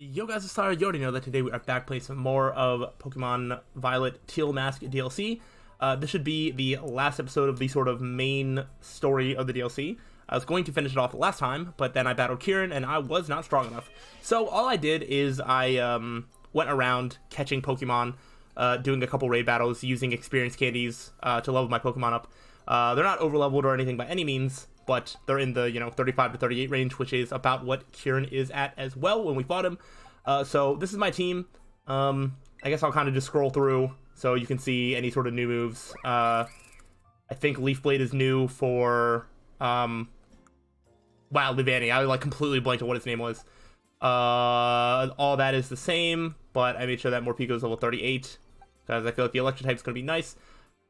Yo guys, it's Slyroh. You already know that today we are back playing some more of Pokemon Violet Teal Mask DLC. This should be the last episode of the sort of main story of the DLC. I was going to finish it off last time, but then I battled Kieran and I was not strong enough. So all I did is I went around catching Pokemon, doing a couple raid battles, using experience candies to level my Pokemon up. They're not over leveled or anything by any means, but they're in the 35 to 38 range, which is about what Kieran is at as well when we fought him. So this is my team. I guess I'll kind of just scroll through so you can see any sort of new moves. I think Leaf Blade is new for wow, Livani. I completely blanked on what his name was. All that is the same, but I made sure that Morpeko is level 38 because I feel like the electric type is going to be nice.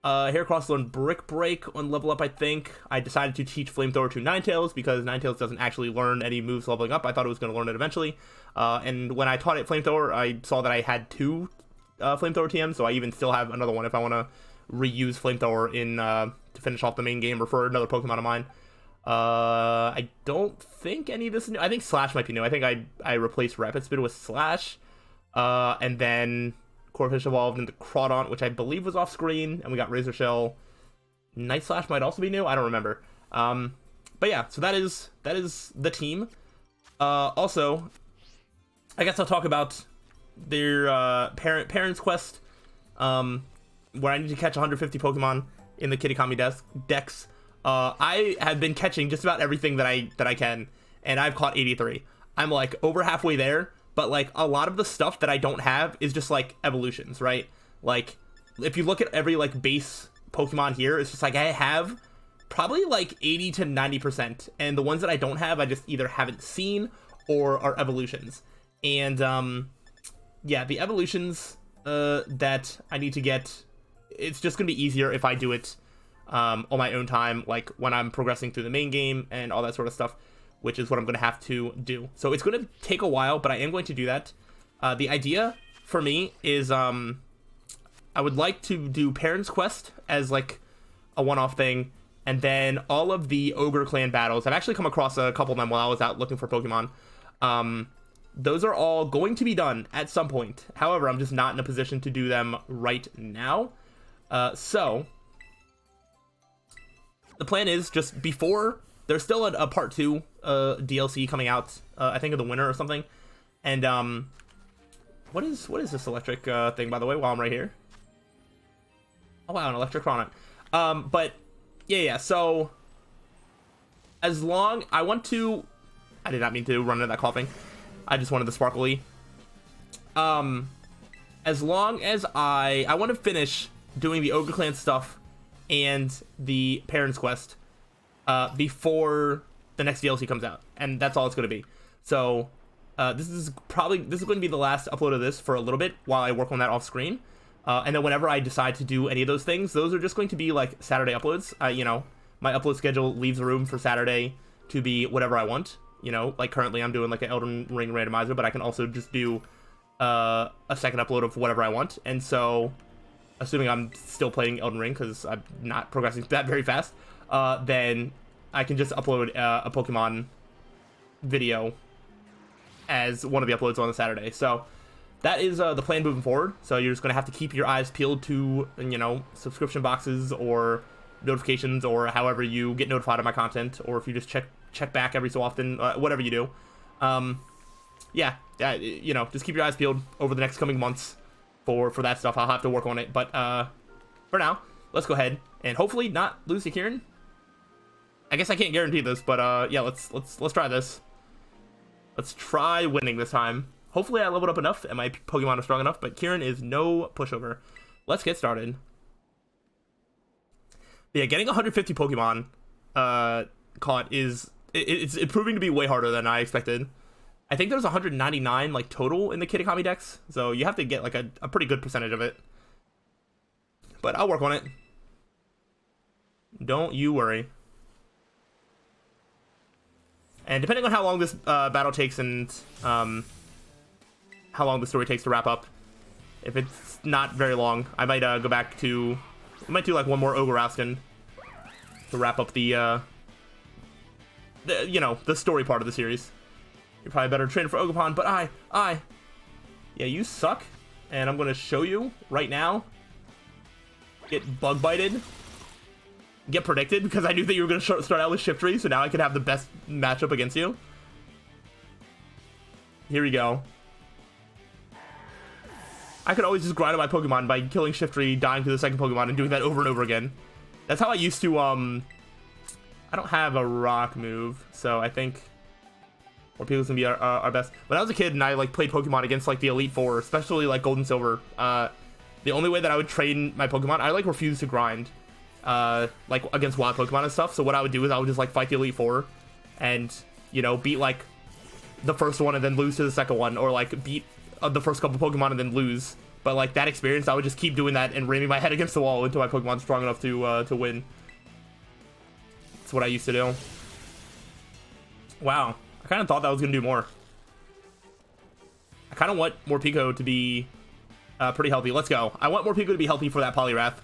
Heracross learned Brick Break on level up, I think. I decided to teach Flamethrower to Ninetales because Ninetales doesn't actually learn any moves leveling up. I thought it was going to learn it eventually. And when I taught it Flamethrower, I saw that I had two Flamethrower TMs, so I even still have another one if I want to reuse Flamethrower in to finish off the main game or for another Pokemon of mine. I don't think any of this is new. I think Slash might be new. I think I replaced Rapid Spin with Slash. And then Corphish evolved into Crawdaunt, which I believe was off screen, and we got Razor Shell. Night Slash might also be new. I don't remember. But yeah, so that is the team. Also, I guess I'll talk about their parents quest, where I need to catch 150 Pokemon in the Kitakami decks. I have been catching just about everything that I can, and I've caught 83. I'm like over halfway there. But, like, a lot of the stuff that I don't have is just, like, evolutions, right? Like, if you look at every, like, base Pokemon here, it's just, like, I have probably, like, 80 to 90%. And the ones that I don't have, I just either haven't seen or are evolutions. And, yeah, the evolutions that I need to get, it's just going to be easier if I do it on my own time, like, when I'm progressing through the main game and all that sort of stuff, which is what I'm going to have to do. So it's going to take a while, but I am going to do that. The idea for me is I would like to do Parents Quest as like a one-off thing, and then all of the Ogre Clan battles. I've actually come across a couple of them while I was out looking for Pokemon. Those are all going to be done at some point. However, I'm just not in a position to do them right now. So the plan is just before... There's still a part 2 DLC coming out, I think in the winter or something. And what is this electric thing, by the way, while I'm right here? Oh wow, an electric Cronut. But yeah, so as long I did not mean to run into that coughing. I just wanted the sparkly. As long as I want to finish doing the Ogre Clan stuff and the Parents Quest before the next DLC comes out, and that's all it's going to be. So this is going to be the last upload of this for a little bit while I work on that off screen, and then whenever I decide to do any of those things, those are just going to be like Saturday uploads. My upload schedule leaves room for Saturday to be whatever I want. Like currently I'm doing like an Elden Ring randomizer, but I can also just do a second upload of whatever I want. And so, assuming I'm still playing Elden Ring because I'm not progressing that very fast, then I can just upload a Pokemon video as one of the uploads on the Saturday. So that is the plan moving forward. So you're just going to have to keep your eyes peeled to, subscription boxes or notifications or however you get notified of my content, or if you just check back every so often, whatever you do. Just keep your eyes peeled over the next coming months for that stuff. I'll have to work on it. But for now, let's go ahead and hopefully not lose to Kieran. I guess I can't guarantee this, but yeah, let's try this. Let's try winning this time. Hopefully I leveled up enough and my Pokemon are strong enough, but Kieran is no pushover. Let's get started. But yeah, getting 150 Pokemon caught is it's proving to be way harder than I expected. I think there's 199 like total in the Kitakami decks, so you have to get like a pretty good percentage of it. But I'll work on it. Don't you worry. And depending on how long this battle takes and how long the story takes to wrap up, if it's not very long, I might go back to... I might do like one more Ogre Rouskin to wrap up the story part of the series. You're probably better trained for Ogerpon, but yeah, you suck. And I'm gonna show you right now. Get bug bited. Get predicted, because I knew that you were gonna start out with Shiftry, so now I could have the best matchup against you. Here we go. I could always just grind on my Pokemon by killing Shiftry, dying to the second Pokemon, and doing that over and over again. That's how I used to, I don't have a rock move, so I think Morpego's gonna be our best. When I was a kid and I, like, played Pokemon against, like, the Elite Four, especially, like, Gold and Silver, the only way that I would train my Pokemon, I, like, refused to grind, like, against wild Pokemon and stuff, so what I would do is I would just, like, fight the Elite Four, and, you know, beat, like, the first one and then lose to the second one, or, like, beat the first couple Pokemon and then lose. But, like, that experience, I would just keep doing that and ramming my head against the wall until my Pokemon's strong enough to win. That's what I used to do. Wow. I kind of thought that was going to do more. I kind of want Morpeko to be pretty healthy. Let's go. I want Morpeko to be healthy for that Poliwrath.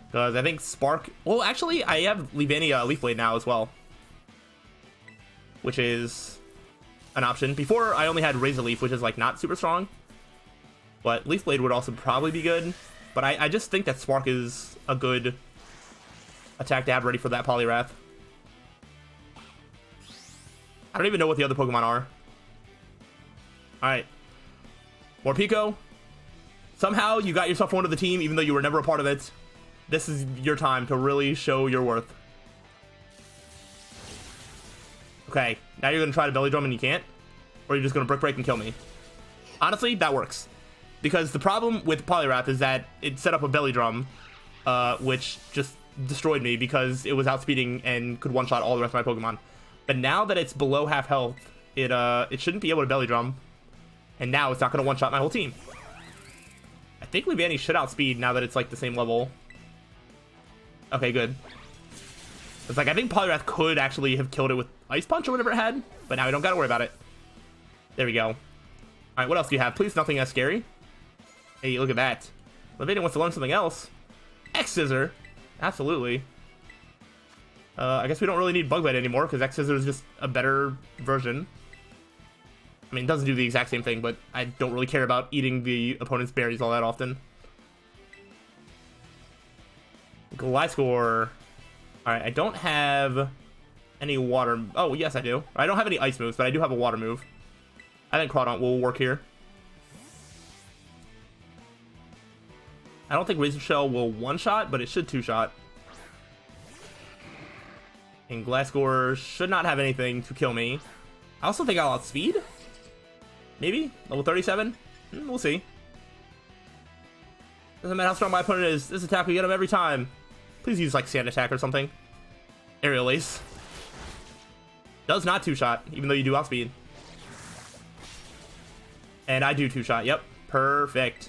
Because I think Spark... Well, actually, I have Leaf Blade now as well. Which is an option. Before, I only had Razor Leaf, which is, like, not super strong. But Leaf Blade would also probably be good. But I just think that Spark is a good attack to have ready for that Poliwrath. I don't even know what the other Pokemon are. Alright. Morpeko. Somehow you got yourself onto the team even though you were never a part of it. This is your time to really show your worth. Okay, now you're going to try to Belly Drum and you can't? Or you're just going to Brick Break and kill me? Honestly, that works. Because the problem with Poliwrath is that it set up a Belly Drum, which just destroyed me because it was outspeeding and could one-shot all the rest of my Pokemon. But now that it's below half health, it shouldn't be able to Belly Drum. And now it's not going to one-shot my whole team. I think Leavanny should outspeed now that it's like the same level. Okay, good. It's like, I think Poliwrath could actually have killed it with Ice Punch or whatever it had. But now we don't got to worry about it. There we go. Alright, what else do you have? Please, nothing as scary. Hey, look at that. Leavanny wants to learn something else. X-Scissor. Absolutely. I guess we don't really need Bug Bite anymore, because X-Scissor is just a better version. I mean, it doesn't do the exact same thing, but I don't really care about eating the opponent's berries all that often. Gliscor. Alright, I don't have any water... Oh, yes, I do. I don't have any ice moves, but I do have a water move. I think Crawdaunt will work here. I don't think Razor Shell will one-shot, but it should two-shot. And Gliscor should not have anything to kill me. I also think I'll outspeed. Maybe? Level 37? We'll see. Doesn't matter how strong my opponent is. This attack will get him every time. Please use, like, Sand Attack or something. Aerial Ace. Does not two-shot, even though you do outspeed. And I do two-shot. Yep. Perfect.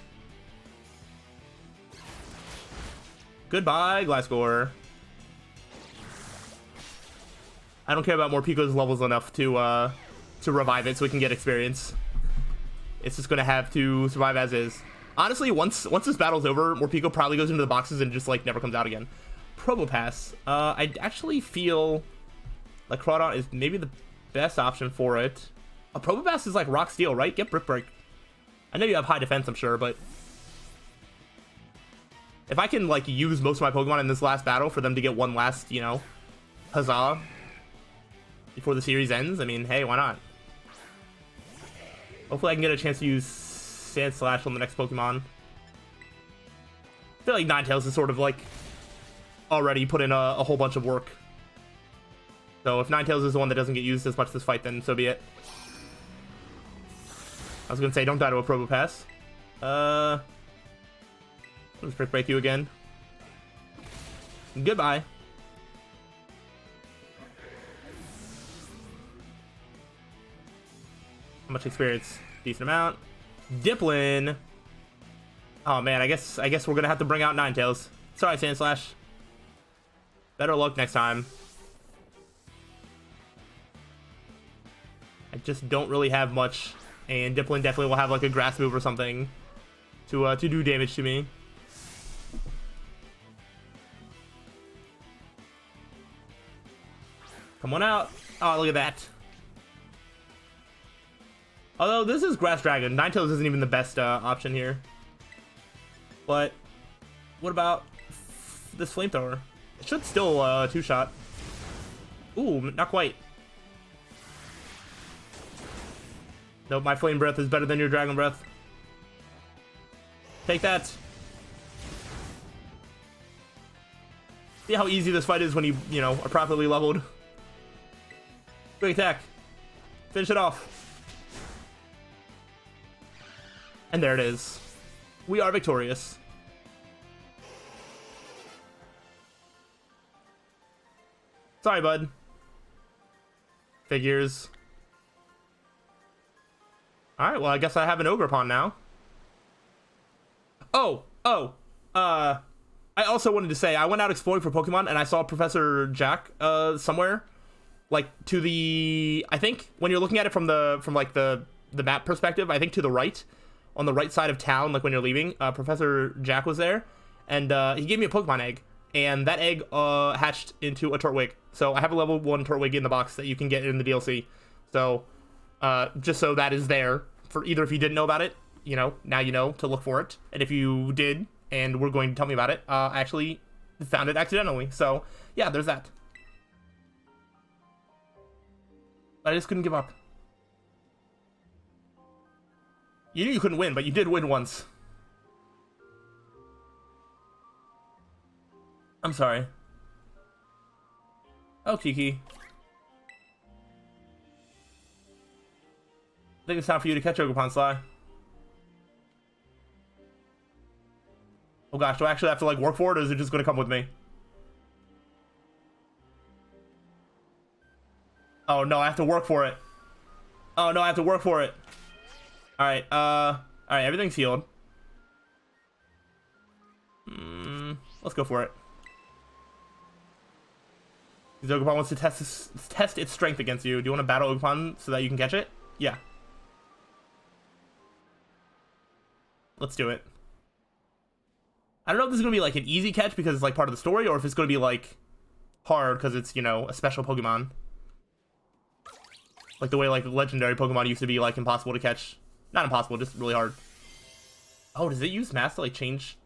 Goodbye, Gliscor. I don't care about Morpeko's levels enough to revive it so we can get experience. It's just gonna have to survive as is. Honestly, once this battle's over, Morpeko probably goes into the boxes and just, like, never comes out again. Probopass. I actually feel like Crawdaunt is maybe the best option for it. A Probopass is like Rock Steel, right? Get Brick Break. I know you have high defense, I'm sure, but if I can, like, use most of my Pokemon in this last battle for them to get one last, you know, huzzah before the series ends, I mean, hey, why not? Hopefully I can get a chance to use Sand Slash on the next Pokemon. I feel like Ninetales is sort of, like, already put in a whole bunch of work. So if Ninetales is the one that doesn't get used as much this fight, then so be it. I was gonna say, don't die to a Probopass. Let's Brick Break you again. Goodbye. How much experience? Decent amount. Diplin. Oh man, I guess we're gonna have to bring out Ninetales. Sorry, Sand Slash. Better luck next time. I just don't really have much, and Diplin definitely will have like a grass move or something to do damage to me. Come on out. Oh, look at that. Although this is Grass Dragon. Ninetales isn't even the best option here. But what about this Flamethrower? It should still two-shot. Ooh, not quite. Nope, my Flame Breath is better than your Dragon Breath. Take that. See how easy this fight is when you know, are properly leveled. Quick attack. Finish it off. And there it is. We are victorious. Sorry, bud. Figures. Alright, well, I guess I have an Ogerpon now. I also wanted to say, I went out exploring for Pokemon, and I saw Professor Jack, somewhere. Like, to the... I think, when you're looking at it from the map perspective, I think to the right. On the right side of town, like, when you're leaving, Professor Jack was there. And, he gave me a Pokemon egg. And that egg, hatched into a Turtwig. So, I have a level 1 Turtwig in the box that you can get in the DLC. So, just so that is there. For either if you didn't know about it, you know, now you know to look for it. And if you did, and were going to tell me about it, I actually found it accidentally. So, yeah, there's that. But I just couldn't give up. You knew you couldn't win, but you did win once. I'm sorry. Oh, Kiki. I think it's time for you to catch Ogerpon, Sly. Oh gosh, do I actually have to, like, work for it, or is it just gonna come with me? Oh no, I have to work for it. Oh no, I have to work for it. Alright, alright, everything's healed. Let's go for it. This Ogerpon wants to test its strength against you. Do you want to battle Ogerpon so that you can catch it? Yeah. Let's do it. I don't know if this is going to be, like, an easy catch because it's, like, part of the story, or if it's going to be, like, hard because it's, you know, a special Pokemon. Like the way, like, legendary Pokemon used to be, like, impossible to catch. Not impossible, just really hard. Oh, does it use Mask to, like, change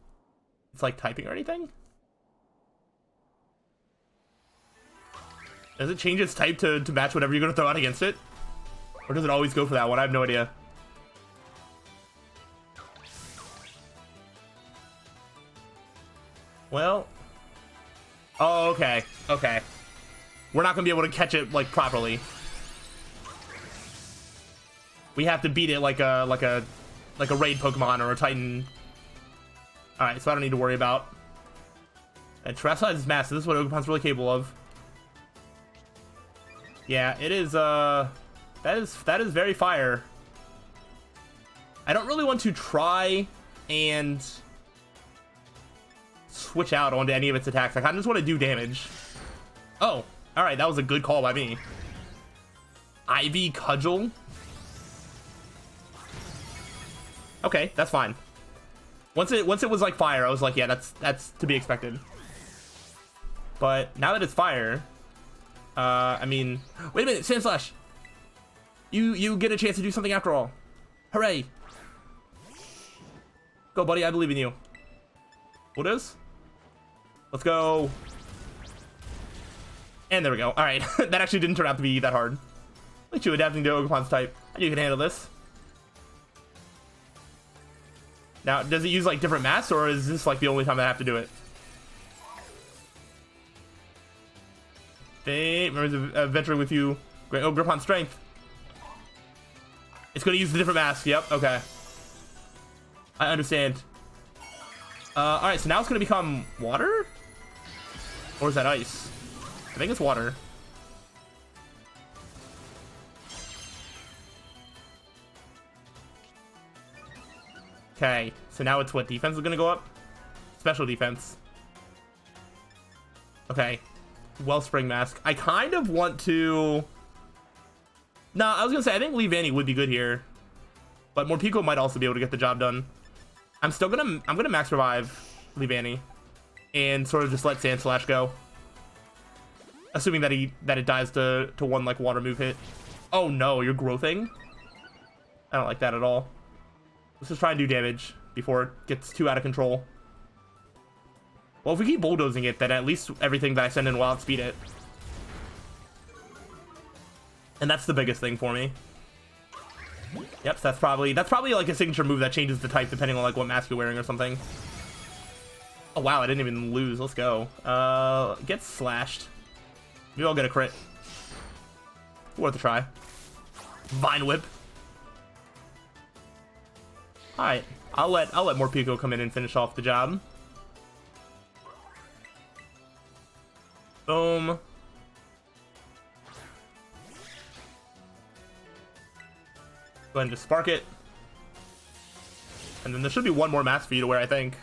its, like, typing or anything? Does it change its type to match whatever you're going to throw out against it? Or does it always go for that one? I have no idea. Well, oh, okay, okay. We're not gonna be able to catch it, like, properly. We have to beat it like a raid Pokemon or a Titan. All right, so I don't need to worry about. And Terrestrial is massive. This is what Ogerpon's really capable of. Yeah, it is. That is very fire. I don't really want to try and switch out onto any of its attacks. I kind of just want to do damage. Oh, all right, that was a good call by me. Ivy Cudgel. Okay, that's fine. Once it was like fire, I was like, yeah, that's to be expected. But now that it's fire, I mean, wait a minute, Sandslash. You get a chance to do something after all. Hooray! Go, buddy, I believe in you. What is? Let's go. And there we go. All right, that actually didn't turn out to be that hard. Look at you adapting to Ogerpon's type. I knew you could handle this. Now, does it use, like, different masks, or is this, like, the only time I have to do it? Hey, remember adventuring with you. Great. Oh, grip on strength. It's going to use the different mask. Yep, okay. I understand. Alright, so now it's going to become water? Or is that ice? I think it's water. Okay, so now it's what? Defense is going to go up? Special defense. Okay. Wellspring Mask. I kind of want to... Nah, I was going to say, I think Leavanny would be good here. But Morpeko might also be able to get the job done. I'm gonna max revive Leavanny and sort of just let Sandslash go. Assuming that it dies to one, like, water move hit. Oh no, you're growthing? I don't like that at all. Let's just try and do damage before it gets too out of control. Well, if we keep bulldozing it, then at least everything that I send in will outspeed it. And that's the biggest thing for me. Yep, so that's probably like a signature move that changes the type depending on like what mask you're wearing or something. Oh wow, I didn't even lose. Let's go. Get slashed. Maybe I'll get a crit. Worth a try. Vine Whip. Alright. I'll let Morpeko come in and finish off the job. Boom. Go ahead and just spark it. And then there should be one more mask for you to wear, I think.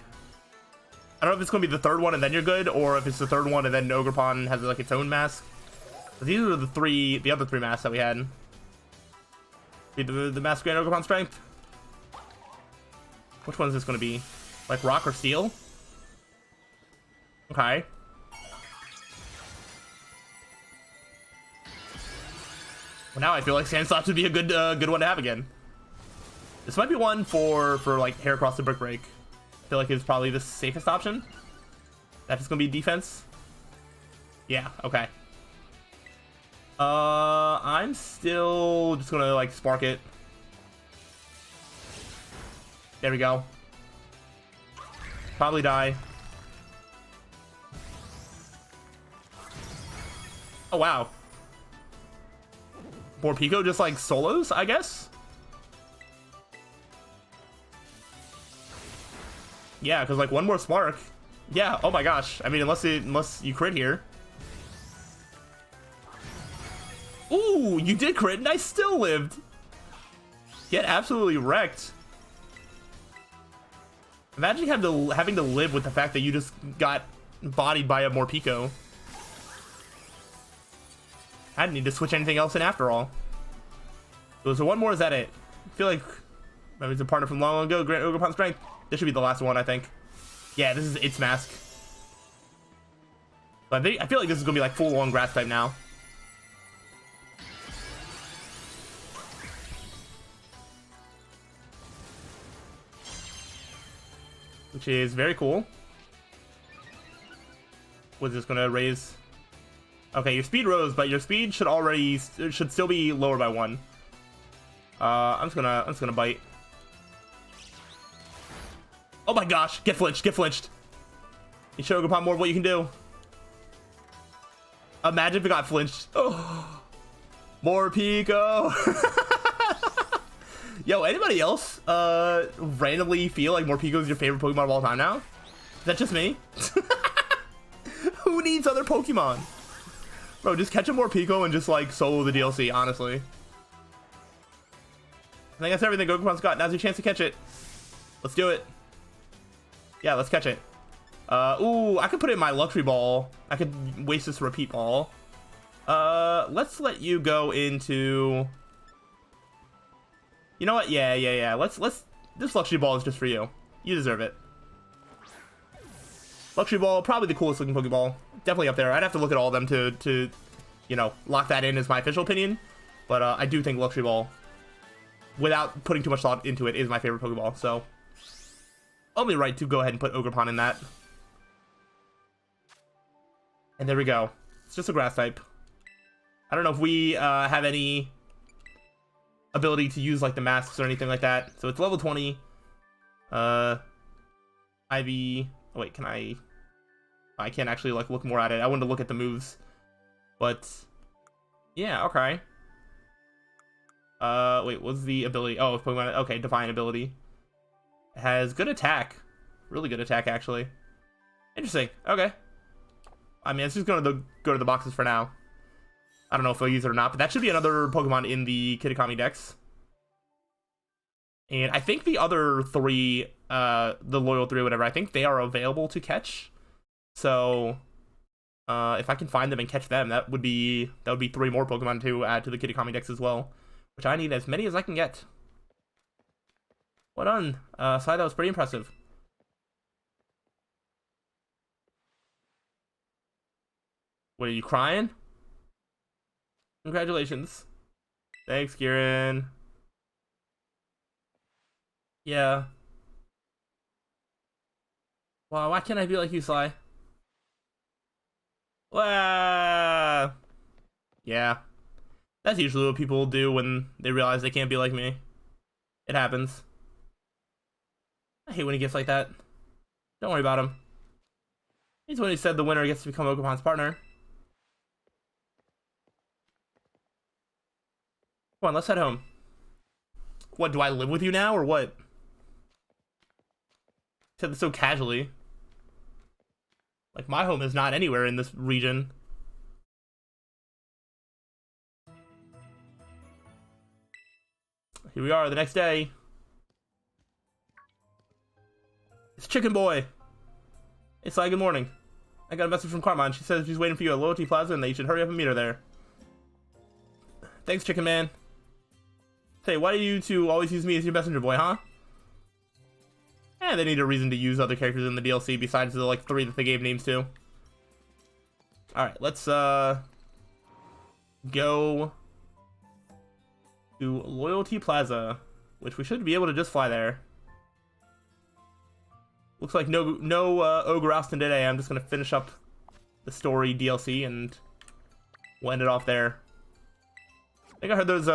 I don't know if it's going to be the third one and then you're good, or if it's the third one and then Ogerpon has like its own mask. But these are the other three masks that we had. The Mask Grand Ogerpon Strength. Which one is this going to be? Like Rock or Steel? Okay. Well, now I feel like Sandslash would be a good one to have again. This might be one for like Hair Across the Brick Break. I feel like it's probably the safest option. That's just gonna be defense. Yeah. Okay. I'm still just gonna like spark it. There we go. Probably die. Oh wow. Morpeko just like solos, I guess. Yeah, because like one more spark. Yeah. Oh my gosh. I mean, unless you crit here. Ooh, you did crit and I still lived. Get absolutely wrecked. Imagine having to live with the fact that you just got bodied by a Morpeko. I didn't need to switch anything else in after all. So one more, is that it? I feel like maybe it's a partner from long ago, Grant Ogerpon Strength. This should be the last one, I think. Yeah, this is its mask. But I feel like this is gonna be like full on grass type now. Which is very cool. Was this gonna raise? Okay, your speed rose, but your speed should still be lower by 1. I'm just gonna bite. Oh my gosh! Get flinched! Get flinched! You show Ogerpon more of what you can do. Imagine if it got flinched. Oh, Morpeko. Yo, anybody else randomly feel like Morpeko is your favorite Pokemon of all time now? Is that just me? Who needs other Pokemon? Bro, just catch a Morpeko and just like solo the DLC, honestly. I think that's everything Ogerpon's got. Now's your chance to catch it. Let's do it. Yeah, let's catch it. Ooh, I could put it in my Luxury Ball. I could waste this Repeat Ball. Let's let you go into... You know what? Yeah. Let's... This Luxury Ball is just for you. You deserve it. Luxury Ball, probably the coolest looking Pokeball. Definitely up there. I'd have to look at all of them to you know, lock that in as my official opinion. But I do think Luxury Ball, without putting too much thought into it, is my favorite Pokeball. So, only right to go ahead and put Ogerpon in that. And there we go. It's just a grass type. I don't know if we have any ability to use like the masks or anything like that. So it's level 20. Ivy. Oh, wait, can I can't actually like look more at it. I wanted to look at the moves. But yeah, okay. Wait, what's the ability? Oh, Pokemon. Okay, Divine ability. It has good attack. Really good attack, actually. Interesting. Okay. I mean, it's just gonna go to the boxes for now. I don't know if I'll use it or not, but that should be another Pokemon in the Kitakami Dex. And I think the other three, the Loyal 3 or whatever, I think they are available to catch. So, if I can find them and catch them, that would be 3 more Pokemon to add to the Kitakami Dex as well. Which I need as many as I can get. Well done. Sai, that was pretty impressive. What, are you crying? Congratulations. Thanks, Kieran. Yeah. Wow, why can't I be like you, Sly? Well, yeah. That's usually what people do when they realize they can't be like me. It happens. I hate when he gets like that. Don't worry about him. He's when he said the winner gets to become Ogapon's partner. Come on, let's head home. What, do I live with you now, or what? Said this so casually. Like, my home is not anywhere in this region. Here we are, the next day. It's Chicken Boy. It's like, good morning. I got a message from Carmine. She says she's waiting for you at Loyalty Plaza and that you should hurry up and meet her there. Thanks, Chicken Man. Hey, why do you two always use me as your messenger boy, huh? They need a reason to use other characters in the DLC besides the, like, 3 that they gave names to. Alright, let's, go to Loyalty Plaza, which we should be able to just fly there. Looks like no Ogre Austin today. I'm just gonna finish up the story DLC and we'll end it off there. I think I heard there's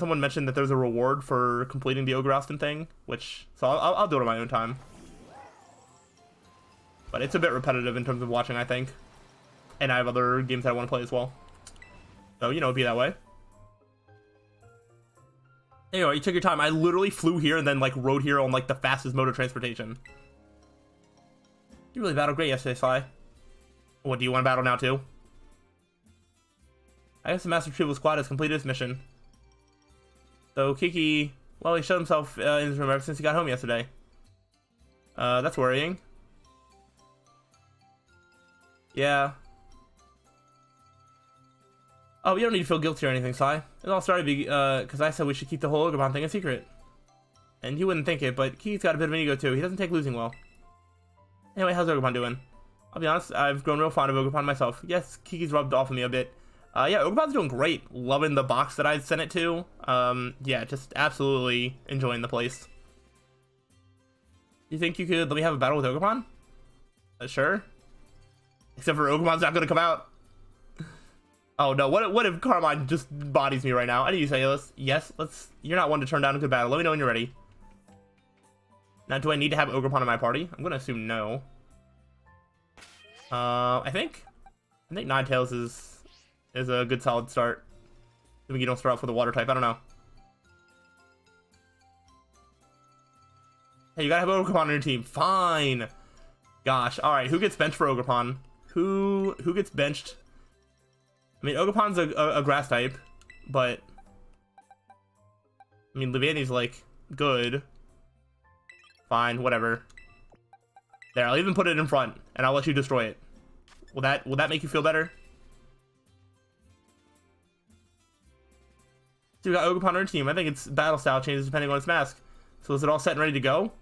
someone mentioned that there's a reward for completing the Ogre Austin thing, which so I'll do it on my own time. But it's a bit repetitive in terms of watching, I think, and I have other games that I want to play as well. So you know, it'd be that way. Anyway, you took your time. I literally flew here and then like rode here on like the fastest mode of transportation. You really battled great yesterday, Sly. What, do you want to battle now too? I guess the Master Retrieval Squad has completed its mission. So Kiki, well, he shut himself in his room ever since he got home yesterday. That's worrying. Yeah. Oh, you don't need to feel guilty or anything, Sly. It all started because I said we should keep the whole Ogrebon thing a secret. And you wouldn't think it, but Kiki's got a bit of an ego too. He doesn't take losing well. Anyway, how's Ogrebon doing? I'll be honest, I've grown real fond of Ogrebon myself. Yes, Kiki's rubbed off on me a bit. Yeah, Ogrebon's doing great. Loving the box that I sent it to. Yeah, just absolutely enjoying the place. You think you could let me have a battle with Ogrebon? Sure. Except for Ogrebon's not gonna come out. Oh no, what if Carmine just bodies me right now? I need you to say this. Yes, you're not one to turn down a good battle. Let me know when you're ready. Now, do I need to have Ogrebon in my party? I'm gonna assume no. I think Ninetales is a good solid start. Maybe you don't start off with a water type. I don't know. Hey, you gotta have Ogrebon on your team. Fine. Gosh. All right. Who gets benched for Ogrebon? Who gets benched? I mean, Ogrepon's a grass type, but I mean, Leviani's like good. Fine, whatever. There, I'll even put it in front, and I'll let you destroy it. Will that make you feel better? So we got Ogrebon on our team. I think its battle style changes depending on its mask. So is it all set and ready to go?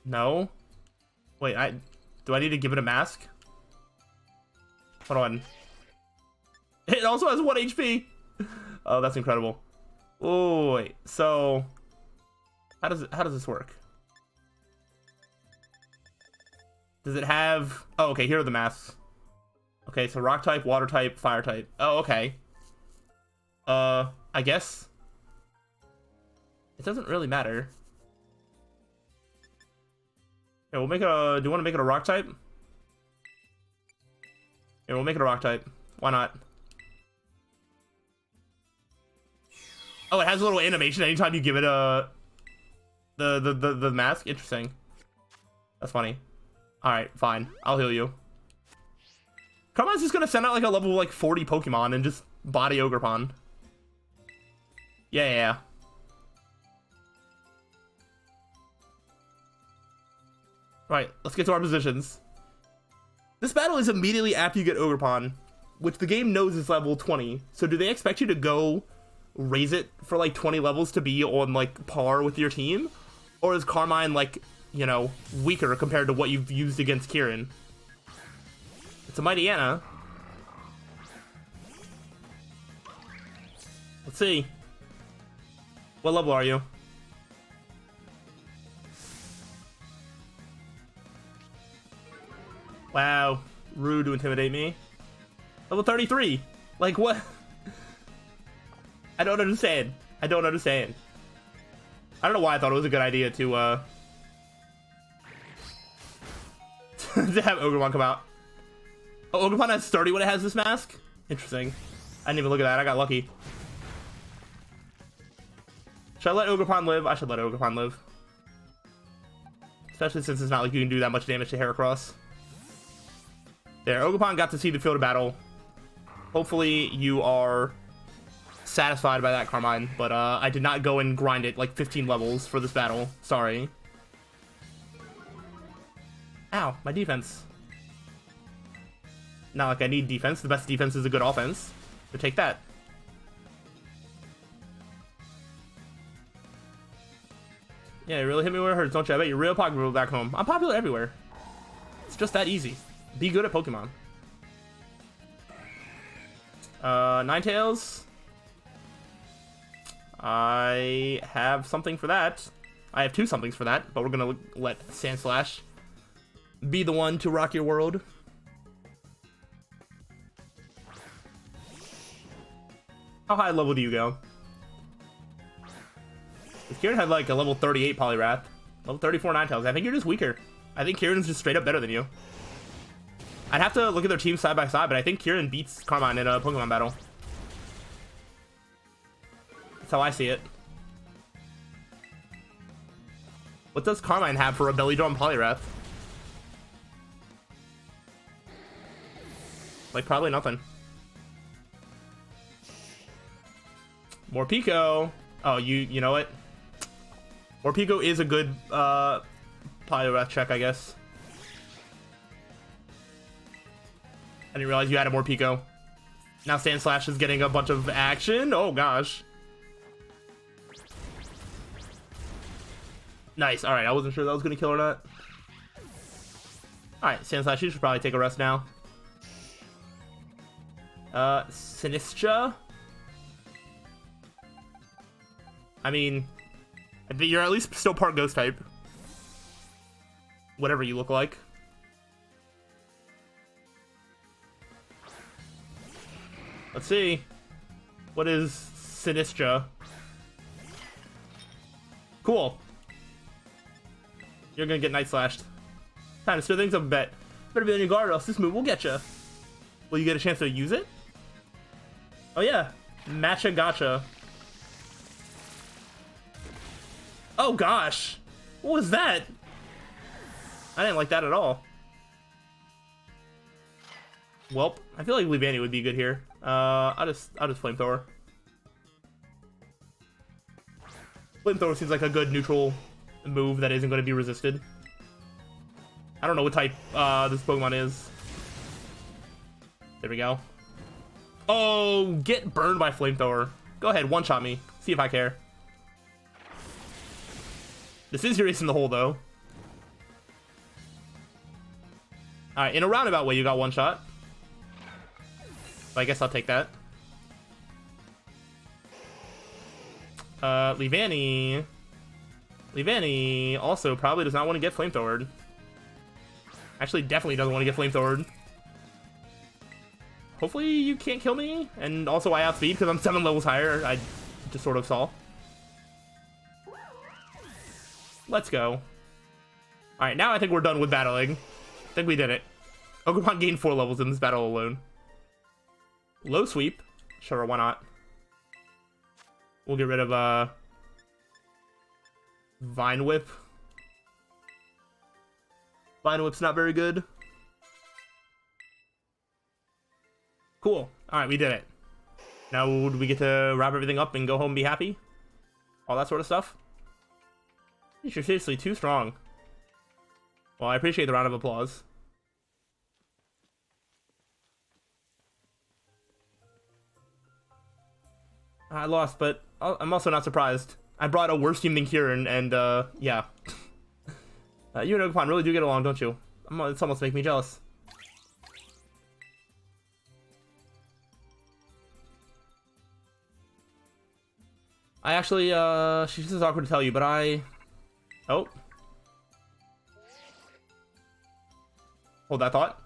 No. Wait, do I need to give it a mask? Hold on. It also has 1 HP. Oh, that's incredible. Oh wait. So how does this work? Does it have? Oh, okay. Here are the masks. Okay, so rock type, water type, fire type. Oh, okay. I guess it doesn't really matter. Yeah, we'll make it a. Do you want to make it a rock type? Yeah, we'll make it a rock type. Why not? Oh, it has a little animation anytime you give it a the mask. Interesting. That's funny. All right, fine. I'll heal you. Carmine's just gonna send out like a level like 40 Pokemon and just body Ogrebon. Yeah. Right, let's get to our positions. This battle is immediately after you get Ogrebon, which the game knows is level 20. So do they expect you to go raise it for like 20 levels to be on like par with your team? Or is Carmine like, you know, weaker compared to what you've used against Kieran? It's a Mighty Anna. Let's see. What level are you? Wow. Rude to intimidate me. Level 33. Like, what? I don't understand. I don't understand. I don't know why I thought it was a good idea to to have Ogremon come out. Oh, Ogremon has 30 when it has this mask? Interesting. I didn't even look at that. I got lucky. Should I let Ogremon live? I should let Ogremon live. Especially since it's not like you can do that much damage to Heracross. There, Ogremon got to see the field of battle. Hopefully you are satisfied by that, Carmine. But I did not go and grind it like 15 levels for this battle. Sorry. Ow, my defense. Not like I need defense. The best defense is a good offense. So take that. Yeah, you really hit me where it hurts, don't you? I bet you're real popular back home. I'm popular everywhere. It's just that easy. Be good at Pokemon. Ninetales. I have something for that. I have two somethings for that, but we're gonna let Sandslash be the one to rock your world. How high level do you go? If Kieran had like a level 38 Poliwrath, level 34 Ninetales, I think you're just weaker. I think Kieran's just straight up better than you. I'd have to look at their teams side by side, but I think Kieran beats Carmine in a Pokemon battle. That's how I see it. What does Carmine have for a belly drum Poliwrath? Like, probably nothing. More Pico. Oh, you know what? More Pico is a good Poliwrath check, I guess. I didn't realize you had a more Pico. Now Sandslash is getting a bunch of action. Oh gosh. Nice. All right, I wasn't sure that was gonna kill or not. All right, Sandslash, you should probably take a rest now. Sinistra. I mean, you're at least still part Ghost type. Whatever you look like. Let's see. What is Sinistra? Cool. You're gonna get Night Slashed. Time to stir things up a bit. Better be on your guard or else this move will get you. Will you get a chance to use it? Oh yeah. Matcha Gotcha. Oh gosh. What was that? I didn't like that at all. Welp. I feel like Leavanny would be good here. I'll just Flamethrower. Flamethrower seems like a good neutral move that isn't going to be resisted. I don't know what type this Pokemon is. There we go. Oh, get burned by Flamethrower. Go ahead, one-shot me. See if I care. This is your ace in the hole, though. Alright, in a roundabout way, you got one shot. I guess I'll take that. Leavanny. Leavanny also probably does not want to get Flamethrowered. Actually, definitely doesn't want to get Flamethrowered. Hopefully you can't kill me. And also I outspeed because I'm 7 levels higher. I just sort of saw. Let's go. Alright, now I think we're done with battling. I think we did it. Ogremon gained 4 levels in this battle alone. Low sweep. Sure, why not? We'll get rid of Vine Whip. Vine Whip's not very good. Cool. Alright, we did it. Now do we get to wrap everything up and go home and be happy? All that sort of stuff? You're seriously too strong. Well, I appreciate the round of applause. I lost, but I'm also not surprised. I brought a worse team than Kieran, and yeah. You and Ogremon really do get along, don't you? It's almost making me jealous. I actually, this is awkward to tell you, but oh. Hold that thought.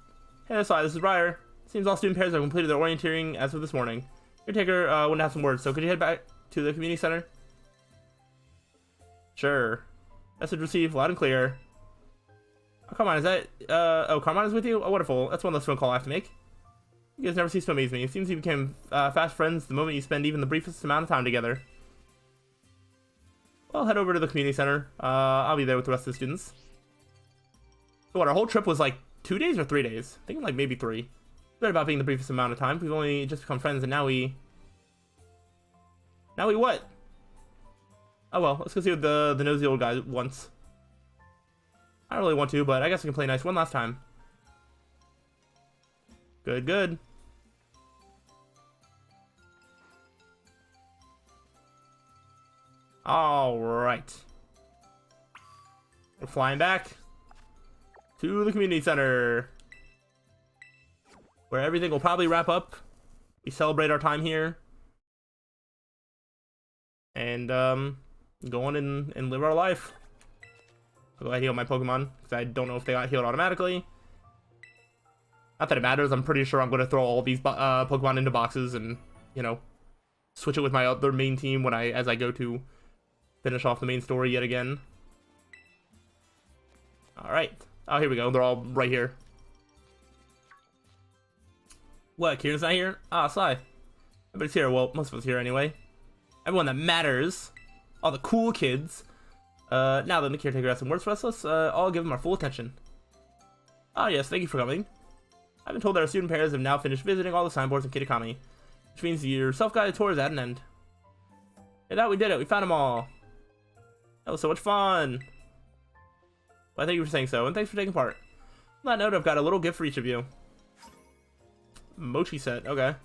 Hey, sorry, this is Briar. Seems all student pairs have completed their orienteering as of this morning. Caretaker wanted to have some words, so could you head back to the community center? Sure. Message received, loud and clear. Oh, come on, is that, oh, Carmine is with you? Oh, wonderful. That's one less phone call I have to make. You guys never cease to amaze me. It seems you became fast friends the moment you spend even the briefest amount of time together. Well, head over to the community center. I'll be there with the rest of the students. So what, our whole trip was like 2 days or 3 days? I think like maybe 3. Right about being the briefest amount of time. We've only just become friends and now we what? Oh well, let's go see what the nosy old guy wants. I don't really want to, but I guess I can play nice one last time. Good, good. Alright. We're flying back to the community center, where everything will probably wrap up. We celebrate our time here. And, go on and live our life. I'll go ahead and heal my Pokemon, because I don't know if they got healed automatically. Not that it matters, I'm pretty sure I'm going to throw all these Pokemon into boxes and, you know, switch it with my other main team as I go to finish off the main story yet again. Alright. Oh, here we go. They're all right here. What, Kieran's not here? Ah, Sly. Everybody's here. Well, most of us here anyway. Everyone that matters. All the cool kids. Now that the caretaker has some words for us, let's all give them our full attention. Ah, yes, thank you for coming. I've been told that our student pairs have now finished visiting all the signboards in Kitakami, which means your self-guided tour is at an end. Hey, that we did it. We found them all. That was so much fun. Well, thank you for saying so, and thanks for taking part. On that note, I've got a little gift for each of you. Mochi set, okay.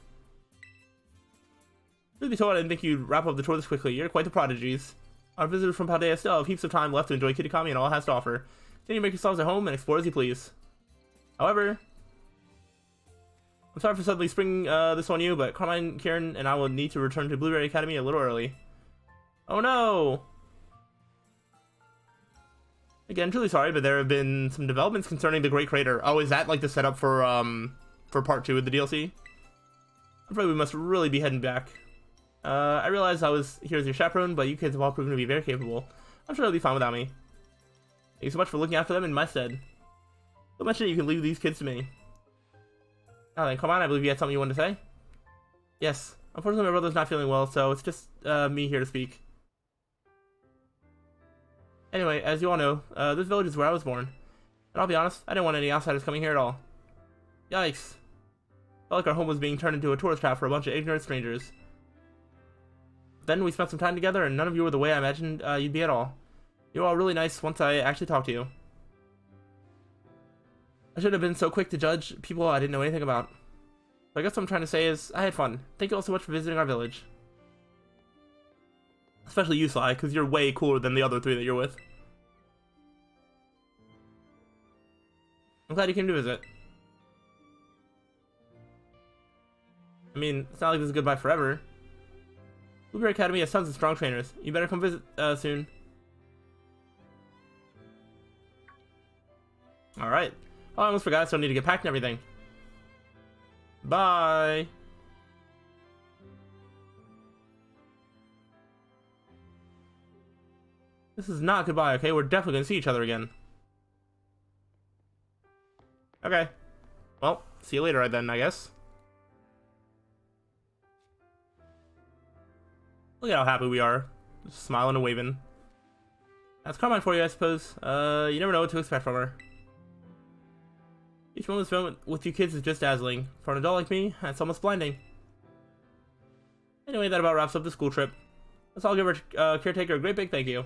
Truth be told, I didn't think you'd wrap up the tour this quickly. You're quite the prodigies. Our visitors from Paldea still have heaps of time left to enjoy Kitakami and all it has to offer. Then you make yourselves at home and explore as you please. However, I'm sorry for suddenly springing this on you, but Carmine, Kieran, and I will need to return to Blueberry Academy a little early. Oh no! Again, truly sorry, but there have been some developments concerning the Great Crater. Oh, is that like the setup for part 2 of the DLC? I'm afraid we must really be heading back. I realized I was here as your chaperone, but you kids have all proven to be very capable. I'm sure they'll be fine without me. Thank you so much for looking after them in my stead. Don't mention you can leave these kids to me. Now then, come on, I believe you had something you wanted to say? Yes. Unfortunately, my brother's not feeling well, so it's just me here to speak. Anyway, as you all know, this village is where I was born. And I'll be honest, I didn't want any outsiders coming here at all. Yikes. Felt like our home was being turned into a tourist trap for a bunch of ignorant strangers. Then we spent some time together, and none of you were the way I imagined you'd be at all. You were all really nice once I actually talked to you. I shouldn't have been so quick to judge people I didn't know anything about. So I guess what I'm trying to say is, I had fun. Thank you all so much for visiting our village. Especially you, Sly, because you're way cooler than the other 3 that you're with. I'm glad you came to visit. I mean, it's not like this is goodbye forever. Blueberry Academy has tons of strong trainers. You better come visit soon. Alright. Oh, I almost forgot I still need to get packed and everything. Bye! This is not goodbye, okay? We're definitely gonna see each other again. Okay. Well, see you later then, I guess. Look at how happy we are. Just smiling and waving. That's Carmine for you, I suppose. You never know what to expect from her. Each moment spent with you kids is just dazzling. For an adult like me, it's almost blinding. Anyway, that about wraps up the school trip. Let's all give our caretaker a great big thank you.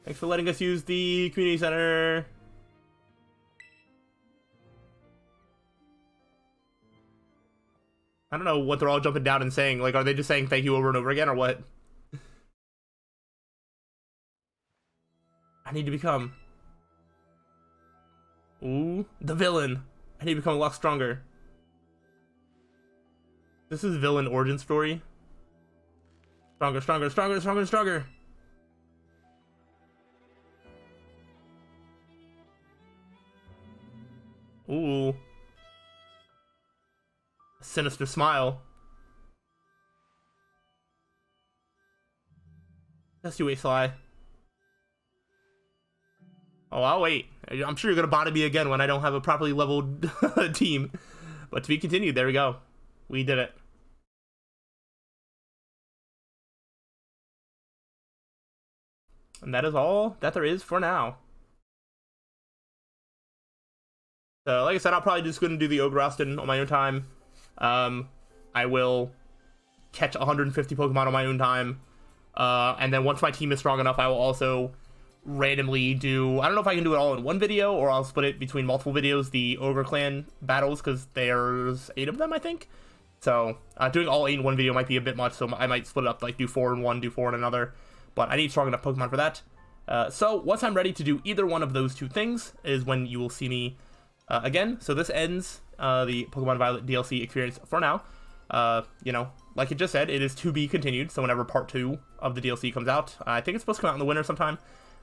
Thanks for letting us use the community center. I don't know what they're all jumping down and saying. Like, are they just saying thank you over and over again, or what? I need to become... Ooh, the villain. I need to become a lot stronger. This is villain origin story. Stronger, stronger, stronger, stronger, stronger. Ooh. A sinister smile. Just you wait, Sly. Oh, I'll wait. I'm sure you're gonna body me again when I don't have a properly leveled team. But to be continued, there we go. We did it. And that is all that there is for now. So, like I said, I'm probably just going to do the Ogre Austin on my own time. I will catch 150 Pokemon on my own time. And then once my team is strong enough, I will also randomly do... I don't know if I can do it all in one video, or I'll split it between multiple videos, the Ogre Clan battles, because there's 8 of them, I think. So, doing all 8 in one video might be a bit much, so I might split it up, like do 4 in one, do 4 in another. But I need strong enough Pokemon for that. So, once I'm ready to do either one of those 2 things is when you will see me again. So this ends the Pokemon Violet DLC experience for now. You know, like it just said, it is to be continued. So whenever part 2 of the DLC comes out, I think it's supposed to come out in the winter sometime,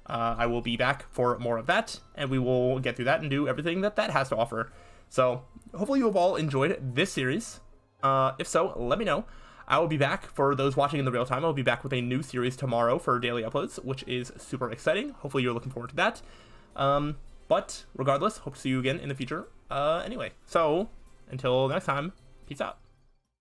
I will be back for more of that, and we will get through that and do everything that that has to offer. So hopefully you have all enjoyed this series. If so, let me know. I will be back, for those watching in the real time, I'll be back with a new series tomorrow for daily uploads, which is super exciting. Hopefully you're looking forward to that. But regardless, hope to see you again in the future. Anyway, so until next time, peace out.